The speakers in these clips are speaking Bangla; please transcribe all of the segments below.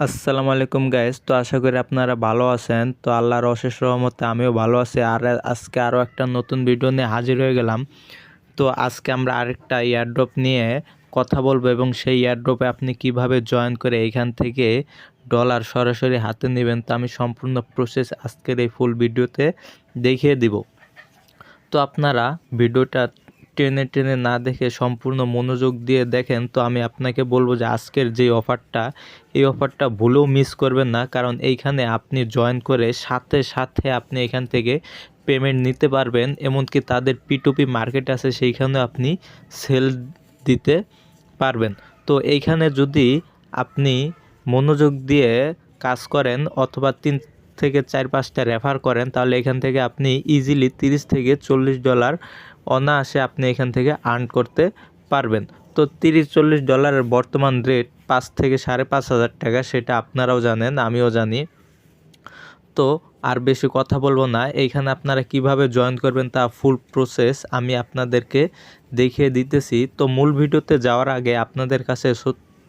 আসসালামু আলাইকুম গাইস। তো আশা করি আপনারা ভালো আছেন। তো আল্লাহর অশেষ রহমতে আমিও ভালো আছি। আর আজকে আরও একটা নতুন ভিডিও নিয়ে হাজির হয়ে গেলাম। তো আজকে আমরা আরেকটা এয়ারড্রপ নিয়ে কথা বলবো এবং সেই এয়ারড্রপে আপনি কিভাবে জয়েন করে এইখান থেকে ডলার সরাসরি হাতে নেবেন, তো আমি সম্পূর্ণ প্রসেস আজকের এই ফুল ভিডিওতে দেখিয়ে দিব। তো আপনারা ভিডিওটা টেনে টেনে না দেখে সম্পূর্ণ মনোযোগ দিয়ে দেখেন। তো আমি আপনাকে বলবো যে আজকের যে অফারটা, এই অফারটা ভুলেও মিস করবেন না, কারণ এইখানে আপনি জয়েন করে সাথে সাথে আপনি এখান থেকে পেমেন্ট নিতে পারবেন। এমনকি তাদের P2P মার্কেট আছে, সেইখানেও আপনি সেল দিতে পারবেন। তো এইখানে যদি আপনি মনোযোগ দিয়ে কাজ করেন অথবা 3 থেকে 4-5টা রেফার করেন, তাহলে এখান থেকে আপনি ইজিলি $30 থেকে $40 অনায়াসে আপনি এখান থেকে আর্ন করতে পারবেন। তো $30-40 বর্তমান রেট 5 থেকে 5,500 টাকা, সেটা আপনারাও জানেন, আমিও জানি। তো আর বেশি কথা বলবো না, এইখানে আপনারা কিভাবে জয়েন করবেন তা ফুল প্রসেস আমি আপনাদেরকে দেখিয়ে দিতেছি। তো মূল ভিডিওতে যাওয়ার আগে আপনাদের কাছে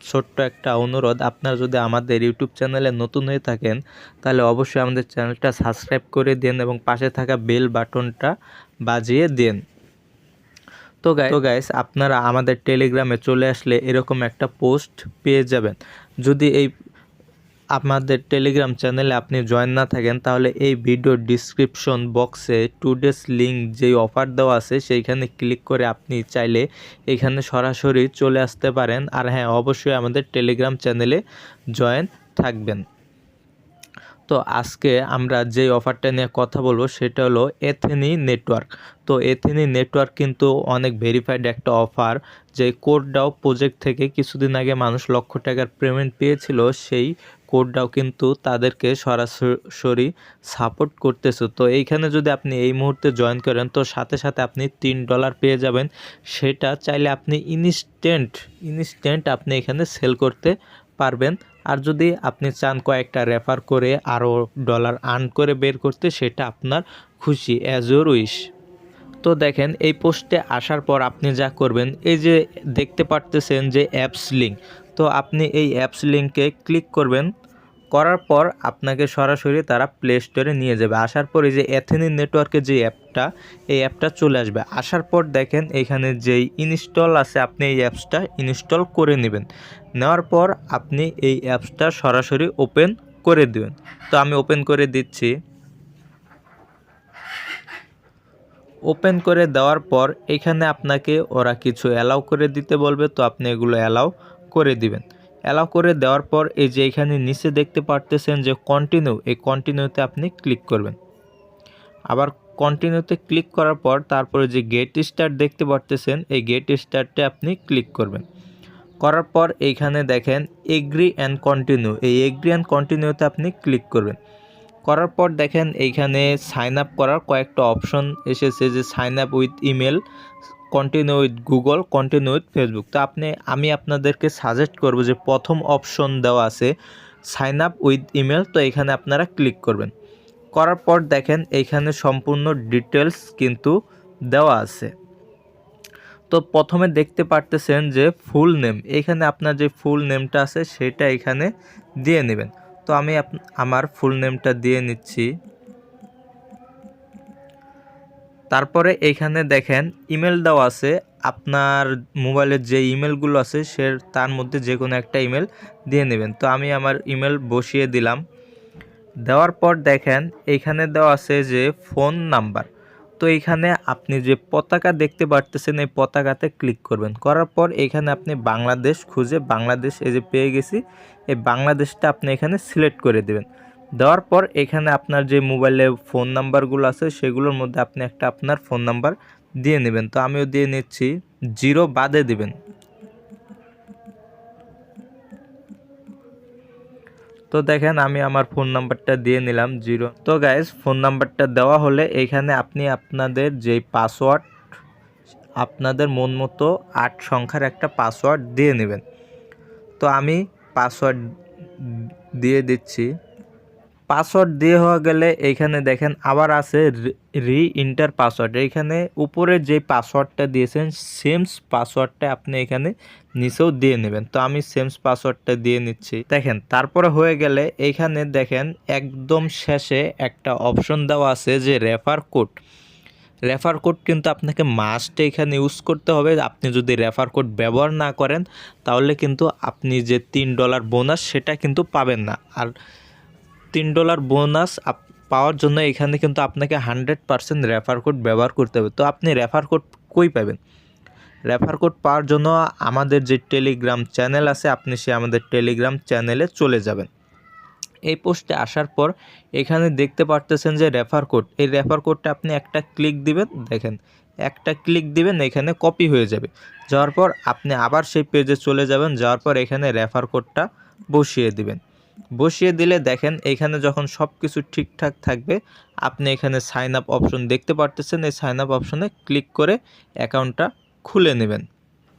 ছোট্ট একটা অনুরোধ, আপনারা যদি আমাদের ইউটিউব চ্যানেলে নতুন হয়ে থাকেন তাহলে অবশ্যই আমাদের চ্যানেলটা সাবস্ক্রাইব করে দিন এবং পাশে থাকা বেল বাটনটা বাজিয়ে দিন। তো গাইস, আপনারা আমাদের টেলিগ্রামে চলে আসলে এরকম একটা পোস্ট পেয়ে যাবেন। যদি এই আমাদের টেলিগ্রাম চ্যানেলে আপনি জয়েন না থাকেন, তাহলে এই ভিডিওর ডিসক্রিপশন বক্সে টুডেস লিঙ্ক যেই অফার দেওয়া আছে সেইখানে ক্লিক করে আপনি চাইলে এখানে সরাসরি চলে আসতে পারেন। আর হ্যাঁ, অবশ্যই আমাদের টেলিগ্রাম চ্যানেলে জয়েন থাকবেন। তো আজকে আমরা যে অফারটা নিয়ে কথা বলবো সেটা হলো এথেনি নেটওয়ার্ক। তো এথেনি নেটওয়ার্ক কিন্তু অনেক ভেরিফাইড একটা অফার। যে কোডডাও প্রজেক্ট থেকে কিছুদিন আগে মানুষ লক্ষ টাকার পেমেন্ট পেয়েছিল, সেই কোডডাও কিন্তু তাদেরকে সরাসরি সাপোর্ট করতেছে। তো এইখানে যদি আপনি এই মুহূর্তে জয়েন করেন, তো সাথে সাথে আপনি $3 পেয়ে যাবেন। সেটা চাইলে আপনি ইনস্ট্যান্ট আপনি এখানে সেল করতে পারবেন। আর যদি আপনি চান কয়েকটা রেফার করে আরও ডলার আর্ন করে বের করতে, সেটা আপনার খুশি, অ্যাজ ইউর উইশ। তো দেখেন, এই পোস্টে আসার পর আপনি যা করবেন, এই যে দেখতে পারতেছেন যে অ্যাপস লিঙ্ক, তো আপনি এই অ্যাপস লিঙ্কে ক্লিক করবেন। করার পর আপনাকে সরাসরি তারা প্লে স্টোরে নিয়ে যাবে। আসার পর এই যে এথেনি নেটওয়ার্কের যে অ্যাপটা, এই অ্যাপটা চলে আসবে। আসার পর দেখেন এখানে যেই ইনস্টল আছে, আপনি এই অ্যাপসটা ইনস্টল করে নেবেন। নেওয়ার পর আপনি এই অ্যাপসটা সরাসরি ওপেন করে দেবেন। তো আমি ওপেন করে দিচ্ছি। ওপেন করে দেওয়ার পর এখানে আপনাকে ওরা কিছু অ্যালাউ করে দিতে বলবে, তো আপনি এগুলো অ্যালাউ করে দিবেন। অ্যালাউ করে দেওয়ার পর এই যে এখানে নিচে দেখতে পারতেছেন যে কন্টিনিউ, এই কন্টিনিউতে আপনি ক্লিক করবেন। আবার কন্টিনিউতে ক্লিক করার পর তারপরে যে গেট স্টার্ট দেখতে পারতেছেন, এই গেট স্টার্টে আপনি ক্লিক করবেন। করার পর এইখানে দেখেন এগ্রি অ্যান্ড কন্টিনিউ, এই এগ্রি অ্যান্ড কন্টিনিউতে আপনি ক্লিক করবেন। করার পর দেখেন এইখানে সাইন আপ করার কয়েকটা অপশন এসেছে, যে sign up with email, continue with Google, continue with Facebook. তো আমি আপনাদেরকে সাজেস্ট করব যে প্রথম অপশন দেওয়া আছে সাইন আপ উইথ ইমেল, তো এখানে আপনারা ক্লিক করবেন। করার পর দেখেন এইখানে সম্পূর্ণ ডিটেলস কিন্তু দেওয়া আছে। তো প্রথমে দেখতে পারতেছেন যে ফুল নেম, এখানে আপনার যে ফুল নেমটা আছে সেটা এখানে দিয়ে নেবেন। তো আমি আমার ফুল নেমটা দিয়ে নিচ্ছি। তারপরে এখানে দেখেন ইমেল দেওয়া আছে, আপনার মোবাইলের যে ইমেলগুলো আছে তার মধ্যে যে কোনো একটা ইমেল দিয়ে নেবেন। তো আমি আমার ইমেল বসিয়ে দিলাম। দেওয়ার পর দেখেন এইখানে দেওয়া আছে যে ফোন নাম্বার। তো এইখানে আপনি যে পতাকা দেখতে পারতেছেন, এই পতাকাতে ক্লিক করবেন। করার পর এখানে আপনি বাংলাদেশ খুঁজে, বাংলাদেশ এই যে পেয়ে গেছি, এই বাংলাদেশটা আপনি এখানে সিলেক্ট করে দেবেন। দেওয়ার পর এখানে আপনার যে মোবাইলে ফোন নাম্বারগুলো আছে সেগুলোর মধ্যে আপনি একটা আপনার ফোন নাম্বার দিয়ে নেবেন। তো আমিও দিয়ে নিচ্ছি, 0 বাদে দিবেন। তো দেখেন আমি আমার ফোন নাম্বারটা দিয়ে নিলাম 0। তো গাইস, ফোন নাম্বারটা দেওয়া হলে এখানে আপনি আপনাদের যেই পাসওয়ার্ড, আপনাদের মন মতো 8 সংখ্যার একটা পাসওয়ার্ড দিয়ে নেবেন। তো আমি পাসওয়ার্ড দিয়ে দিচ্ছি। পাসওয়ার্ড দিয়ে হওয়া গেলে এইখানে দেখেন আবার আছে রি ইন্টার পাসওয়ার্ড। এইখানে উপরে যে পাসওয়ার্ডটা দিয়েছেন সেম পাসওয়ার্ডটা আপনি এখানে নিচেও দিয়ে নেবেন। তো আমি সেম পাসওয়ার্ডটা দিয়ে নিচ্ছি। দেখেন তারপরে হয়ে গেলে এইখানে দেখেন একদম শেষে একটা অপশন দেওয়া আছে যে রেফার কোড। রেফার কোড কিন্তু আপনাকে মাস্ট এখানে ইউজ করতে হবে। আপনি যদি রেফার কোড ব্যবহার না করেন তাহলে কিন্তু আপনি যে $3 বোনাস সেটা কিন্তু পাবেন না। আর $3 বোনাস পাওয়ার জন্য এখানে কিন্তু আপনাকে 100% রেফার কোড ব্যবহার করতে হবে। তো আপনি রেফার কোড কই পাবেন? রেফার কোড পাওয়ার জন্য আমাদের যে টেলিগ্রাম চ্যানেল আছে আপনি আমাদের টেলিগ্রাম চ্যানেলে চলে যাবেন। এই পোস্টে আসার পর এখানে দেখতে পারতেছেন যে রেফার কোড, এই রেফার কোডটা আপনি একটা ক্লিক দিবেন। দেখেন একটা ক্লিক দিবেন, এখানে কপি হয়ে যাবে। যাওয়ার পর আপনি আবার সেই পেজে চলে যাবেন। যাওয়ার পর এখানে রেফার কোডটা বসিয়ে দিবেন। বসিয়ে দিলে দেখেন এখানে যখন সব কিছু ঠিকঠাক থাকবে আপনি এখানে সাইন আপ অপশন দেখতে পারতেছেন। এই সাইন আপ অপশনে ক্লিক করে অ্যাকাউন্টটা খুলে নেবেন।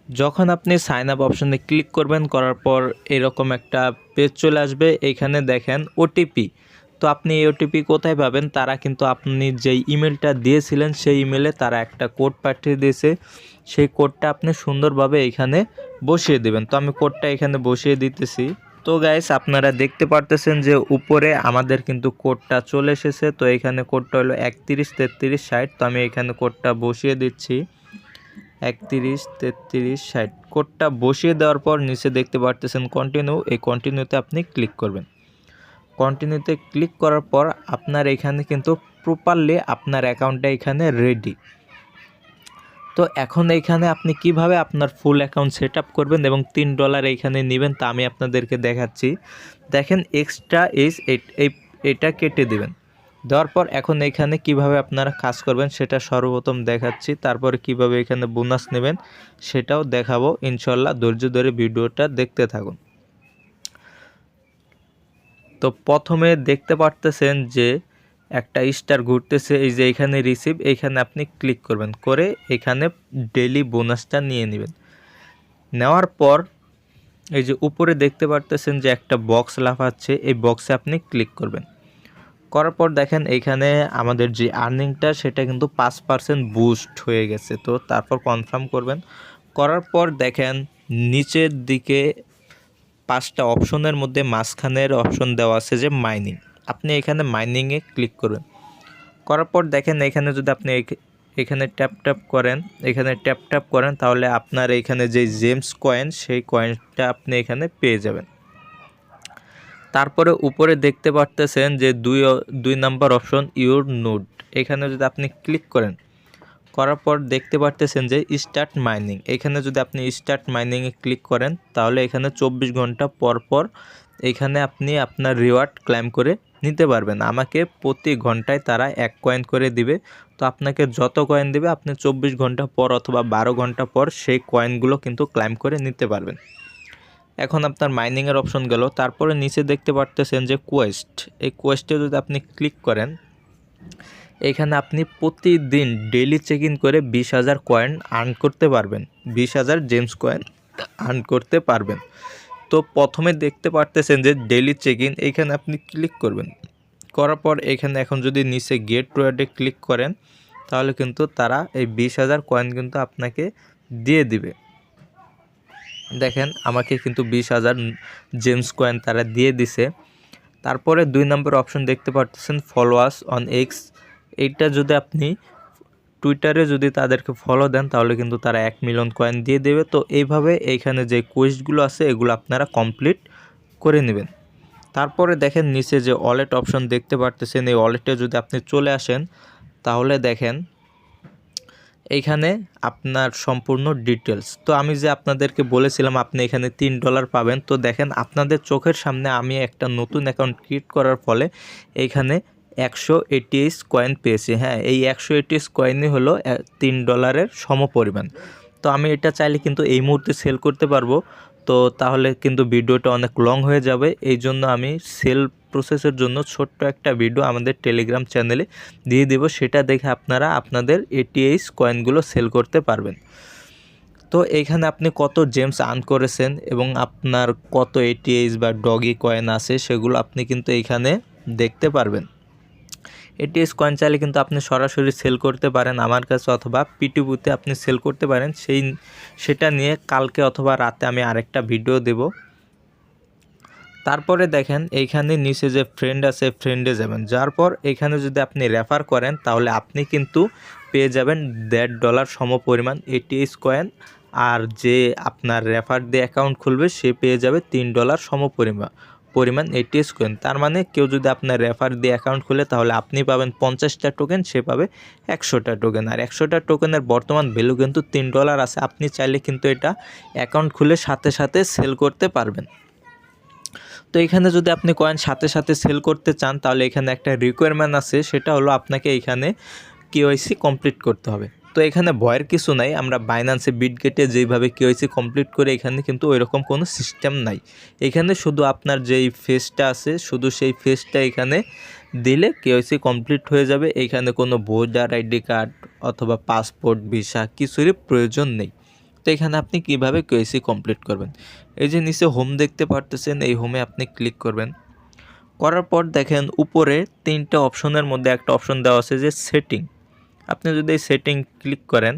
যখন আপনি সাইন আপ অপশনে ক্লিক করবেন, করার পর এরকম একটা পেজ চলে আসবে। এইখানে দেখেন ওটিপি। তো আপনি এই ওটিপি কোথায় পাবেন? তারা কিন্তু আপনি যেই ইমেলটা দিয়েছিলেন সেই ইমেলে তারা একটা কোড পাঠিয়ে দিয়েছে। সেই কোডটা আপনি সুন্দরভাবে এখানে বসিয়ে দেবেন। তো আমি কোডটা এখানে বসিয়ে দিতেছি। তো গাইস আপনারা দেখতে পারতেছেন যে উপরে আমাদের কিন্তু কোডটা চলে এসেছে। তো এখানে কোডটা হলো 313360। তো আমি এখানে কোডটা বসিয়ে দিচ্ছি 313360। কোডটা বসিয়ে দেওয়ার পর নিচে দেখতে পারতেছেন কন্টিনিউ। এই কন্টিনিউতে আপনি ক্লিক করবেন। কন্টিনিউতে ক্লিক করার পর আপনার এখানে কিন্তু প্রপারলি আপনার অ্যাকাউন্টটা এখানে রেডি। তো এখন এইখানে আপনি কিভাবে আপনার ফুল অ্যাকাউন্ট সেট আপ করবেন এবং $3 এইখানে নেবেন তা আমি আপনাদেরকে দেখাচ্ছি। দেখেন এক্সট্রা এজ এটা কেটে দিবেন। দেওয়ার পর এখন এখানে কিভাবে আপনারা কাজ করবেন সেটা সর্বপ্রথম দেখাচ্ছি। তারপরে কিভাবে এখানে বোনাস নেবেন সেটাও দেখাবো ইনশাল্লাহ। ধৈর্য ধরে ভিডিওটা দেখতে থাকুন। তো প্রথমে দেখতে পারতেছেন যে একটা স্টার ঘুরতেছে, এই যে এখানে রিসিভ, এইখানে আপনি ক্লিক করবেন। করে এখানে ডেইলি বোনাসটা নিয়ে নেবেন। নেওয়ার পর এই যে উপরে দেখতে পারতেছেন যে একটা বক্স লাফাচ্ছে, এই বক্সে আপনি ক্লিক করবেন। করার পর দেখেন এইখানে আমাদের যে আর্নিংটা সেটা কিন্তু 5% বুস্ট হয়ে গেছে। তো তারপর কনফার্ম করবেন। করার পর দেখেন নিচের দিকে 5টা অপশনের মধ্যে মাঝখানের অপশন দেওয়া আছে যে মাইনিং। আপনি এখানে মাইনিংয়ে ক্লিক করবেন। করার পর দেখেন এখানে যদি আপনি এখানে ট্যাপ করেন তাহলে আপনার এখানে যে জেমস কয়েন সেই কয়েনটা আপনি এখানে পেয়ে যাবেন। তারপরে উপরে দেখতে পারতেছেন যে দুই নাম্বার অপশন ইউর নোড, এখানে যদি আপনি ক্লিক করার পর দেখতে পারতেছেন যে স্টার্ট মাইনিং। এখানে যদি আপনি স্টার্ট মাইনিংয়ে ক্লিক করেন তাহলে এখানে 24 ঘন্টা পর পর এখানে আপনি আপনার রিওয়ার্ড ক্লেম করে নিতে পারবেন। আমাকে প্রতি ঘন্টায় তারা 1 কয়েন করে দিবে। তো আপনাকে যত কয়েন দিবে আপনি 24 ঘন্টা পর অথবা 12 ঘন্টা পর সেই কয়েনগুলো কিন্তু ক্লেম করে নিতে পারবেন। এখন আপনার মাইনিংয়ের অপশন গেল। তারপরে নিচে দেখতে পারতেছেন যে কোয়েস্ট, এই কোয়েস্টে যদি আপনি ক্লিক করেন এখানে আপনি প্রতিদিন ডেইলি চেক ইন করে 20,000 কয়েন আর্ন করতে পারবেন, 20,000 জেমস কয়েন আর্ন করতে পারবেন। তো প্রথমে দেখতে পারতেছেন যে ডেইলি চেক ইন, এইখানে আপনি ক্লিক করবেন। করার পর এখানে এখন যদি নিচে গেট রিওয়ার্ডে ক্লিক করেন তাহলে কিন্তু তারা এই 20,000 কয়েন কিন্তু আপনাকে দিয়ে দিবে। দেখেন আমাকে কিন্তু 20,000 জেমস কয়েন তারা দিয়ে দিছে। তারপরে 2 নম্বর অপশন দেখতে পাচ্ছেন ফলো আস অন এক্স। এইটা যদি আপনি টুইটারে যদি তাদেরকে ফলো দেন তাহলে কিন্তু তারা 1 মিলিয়ন কয়েন দিয়ে দেবে। তো এইভাবে এইখানে যে কোয়েস্টগুলো আছে এগুলো আপনারা কমপ্লিট করে নেবেন। তারপরে দেখেন নিচে যে ওয়ালেট অপশন দেখতে পারতেছেন, এই ওয়ালেটে যদি আপনি চলে আসেন তাহলে দেখেন এইখানে আপনার সম্পূর্ণ ডিটেলস। তো আমি যে আপনাদেরকে বলেছিলাম আপনি এখানে $3 পাবেন। তো দেখেন আপনাদের চোখের সামনে আমি একটা নতুন অ্যাকাউন্ট ক্রিয়েট করার ফলে এইখানে 128 কয়েন পেয়েছি। হ্যাঁ, এই 128 কয়েনই হলো $3 সমপরিমাণ। তো আমি এটা চাইলে কিন্তু এই মুহূর্তে সেল করতে পারবো। তো তাহলে কিন্তু ভিডিওটা অনেক লং হয়ে যাবে। এই জন্য আমি সেল প্রসেসের জন্য ছোট্ট একটা ভিডিও আমাদের টেলিগ্রাম চ্যানেলে দিয়ে দেব, সেটা দেখে আপনারা আপনাদের ATH কয়েনগুলো সেল করতে পারবেন। তো এইখানে আপনি কত জেমস আর্ন করেছেন এবং আপনার কত ATH বা ডগি কয়েন আছে সেগুলো আপনি কিন্তু এইখানে দেখতে পারবেন। এটিএস কয়েন চাইলে কিন্তু আপনি সরাসরি সেল করতে পারেন আমার কাছে, অথবা পিটিপুতে আপনি সেল করতে পারেন। সেটা নিয়ে কালকে অথবা রাতে আমি আরেকটা ভিডিও দেব। তারপরে দেখেন এইখানে নিচে যে ফ্রেন্ড আছে, ফ্রেন্ডে যাবেন। যার পর এখানে যদি আপনি রেফার করেন তাহলে আপনি কিন্তু পেয়ে যাবেন $1.5 সমপরিমাণ এটিএস কয়েন, আর যে আপনার রেফার দিয়ে অ্যাকাউন্ট খুলবে সে পেয়ে যাবে $3 সমপরিমাণ এটিএস কয়েন। তার মানে কেউ যদি আপনার রেফার দিয়ে অ্যাকাউন্ট খুলে তাহলে আপনি পাবেন 50টা টোকেন, সে পাবে 100টা টোকেন। আর 100টা টোকেনের বর্তমান ভ্যালু কিন্তু $3 আছে। আপনি চাইলে কিন্তু এটা অ্যাকাউন্ট খুলে সাথে সাথে সেল করতে পারবেন। তো এখানে যদি আপনি কয়েন সাথে সাথে সেল করতে চান তাহলে এখানে একটা রিকোয়ারমেন্ট আছে, সেটা হলো আপনাকে এখানে কেওয়াইসি কমপ্লিট করতে হবে। তো এখানে ভয়ের কিছু নাই, আমরা বাইন্যান্সে বিটগেটে যেইভাবে কেওয়াইসি কমপ্লিট করে এখানে কিন্তু ওইরকম কোনো সিস্টেম নাই। এখানে শুধু আপনার যেই ফেসটা আছে শুধু সেই ফেসটা এখানে দিলে কেওয়াইসি কমপ্লিট হয়ে যাবে। এখানে কোনো ভোটার আইডি কার্ড অথবা পাসপোর্ট, ভিসা কিছুরই প্রয়োজন নেই। তো এখানে আপনি কিভাবে কেওয়াইসি কমপ্লিট করবেন, এই যে নিচে হোম দেখতে পারতেছেন, এই হোমে আপনি ক্লিক করবেন। করার পর দেখেন উপরে 3টা অপশনের মধ্যে একটা অপশন দেওয়া আছে যে সেটিং। আপনি যদি এই সেটিং ক্লিক করেন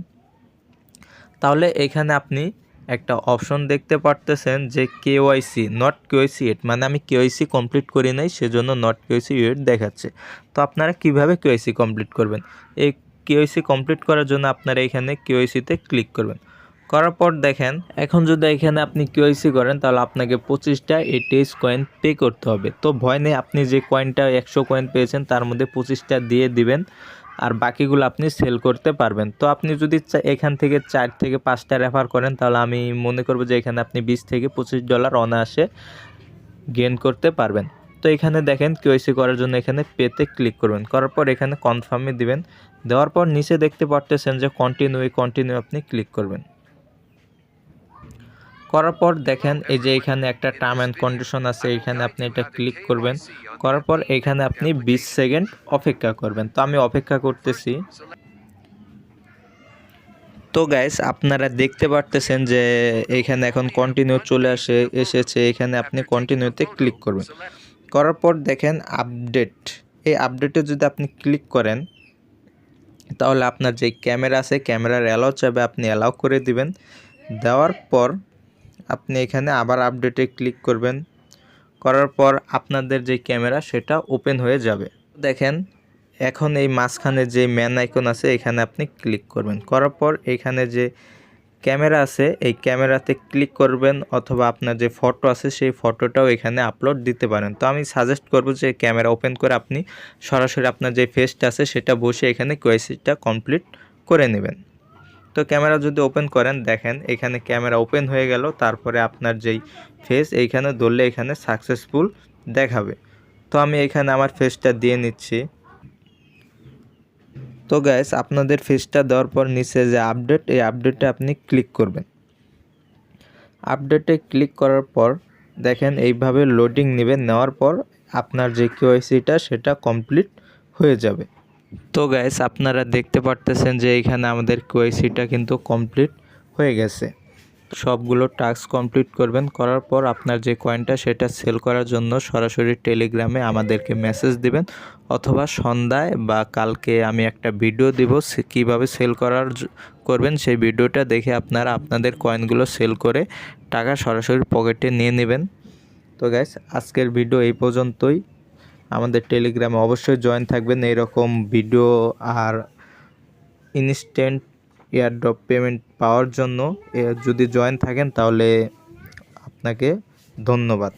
তাহলে এখানে আপনি একটা অপশন দেখতে পারতেছেন যে কেওয়াইসি নট কেওয়াইসি ইয়েট, মানে আমি কেওয়াইসি কমপ্লিট করি নাই সেজন্য নট কেওয়াইসি ইয়েট দেখাচ্ছে। তো আপনারা কিভাবে কেওয়াইসি কমপ্লিট করবেন, এই কেওয়াইসি কমপ্লিট করার জন্য আপনারা এখানে কেওয়াইসিতে ক্লিক করবেন। করার পর দেখেন এখন যদি এখানে আপনি কেওয়াইসি করেন তাহলে আপনাকে 25টা এটিএস কয়েন পে করতে হবে। তো ভয় নেই, আপনি যে কয়েনটা 100 কয়েন পেয়েছেন তার মধ্যে 25টা দিয়ে দিবেন, আর বাকিগুলো আপনি সেল করতে পারবেন। তো আপনি যদি এখান থেকে 4 থেকে 5টা রেফার করেন তাহলে আমি মনে করব যে এখানে আপনি $20 থেকে $25 অনায়াসে গেইন করতে পারবেন। তো এখানে দেখেন কেওয়াইসি করার জন্য এখানে পেতে ক্লিক করবেন, করার পর এখানে কনফার্মে দিবেন। দেওয়ার পর নিচে দেখতে পারতেছেন যে কন্টিনিউ আপনি ক্লিক করবেন। করার পর দেখেন এই যে এখানে একটা টার্ম অ্যান্ড কন্ডিশন আছে, এখানে আপনি এটা ক্লিক করবেন। করার পর এখানে আপনি 20 সেকেন্ড অপেক্ষা করবেন। তো আমি অপেক্ষা করতেছি। তো গাইস আপনারা দেখতে পারতেছেন যে এখানে এখন কন্টিনিউ চলে এসেছে, এখানে আপনি কন্টিনিউতে ক্লিক করবেন। করার পর দেখেন আপডেট, এই আপডেটে যদি আপনি ক্লিক করেন তাহলে আপনার যে ক্যামেরা আছে ক্যামেরার অ্যালাউ চাইবে, আপনি অ্যালাউ করে দিবেন। দেওয়ার পর আপনি এখানে আবার আপডেটে ক্লিক করবেন। করার পর আপনাদের যে ক্যামেরা সেটা ওপেন হয়ে যাবে। দেখেন এখন এই মাঝখানে যে ম্যান আইকন আছে এখানে আপনি ক্লিক করবেন। করার পর এখানে যে ক্যামেরা আছে এই ক্যামেরাতে ক্লিক করবেন, অথবা আপনার যে ফটো আছে সেই ফটোটাও এখানে আপলোড দিতে পারেন। তো আমি সাজেস্ট করব যে ক্যামেরা ওপেন করে আপনি সরাসরি আপনার যে ফেসটা আছে সেটা বসে এখানে কেওয়াইসিটা কমপ্লিট করে নেবেন। তো ক্যামেরা যদি ওপেন করেন দেখেন এখানে ক্যামেরা ওপেন হয়ে গেল, তারপরে আপনার যেই ফেস এইখানে ধরলে এখানে সাকসেসফুল দেখাবে। তো আমি এখানে আমার ফেসটা দিয়ে নিচ্ছি। তো গাইস আপনাদের ফেসটা দেওয়ার পর নিচে যে আপডেট, এই আপডেটে আপনি ক্লিক করবেন। আপডেটে ক্লিক করার পর দেখেন এইভাবে লোডিং নেবেন, নেওয়ার পর আপনার যে কেওয়াইসিটা সেটা কমপ্লিট হয়ে যাবে। তো গাইস আপনারা দেখতে পারতেছেন যে এখানে আমাদের কেওয়াইসিটা কিন্তু কমপ্লিট হয়ে গেছে। সবগুলো টাস্ক কমপ্লিট করবেন, করার পর আপনার যে কয়েনটা সেটা সেল করার জন্য সরাসরি টেলিগ্রামে আমাদেরকে মেসেজ দিবেন, অথবা সন্ধ্যায় বা কালকে আমি একটা ভিডিও দিব কিভাবে সেল করবেন। সেই ভিডিওটা দেখে আপনারা আপনাদের কয়েনগুলো সেল করে টাকা সরাসরি পকেটে নিয়ে নেবেন। তো গাইস আজকের ভিডিও এই পর্যন্তই। আমাদের টেলিগ্রামে অবশ্যই জয়েন থাকবেন এইরকম ভিডিও আর ইনস্ট্যান্ট এয়ারড্রপ পেমেন্ট পাওয়ার জন্য। যদি জয়েন থাকেন তাহলে আপনাকে ধন্যবাদ।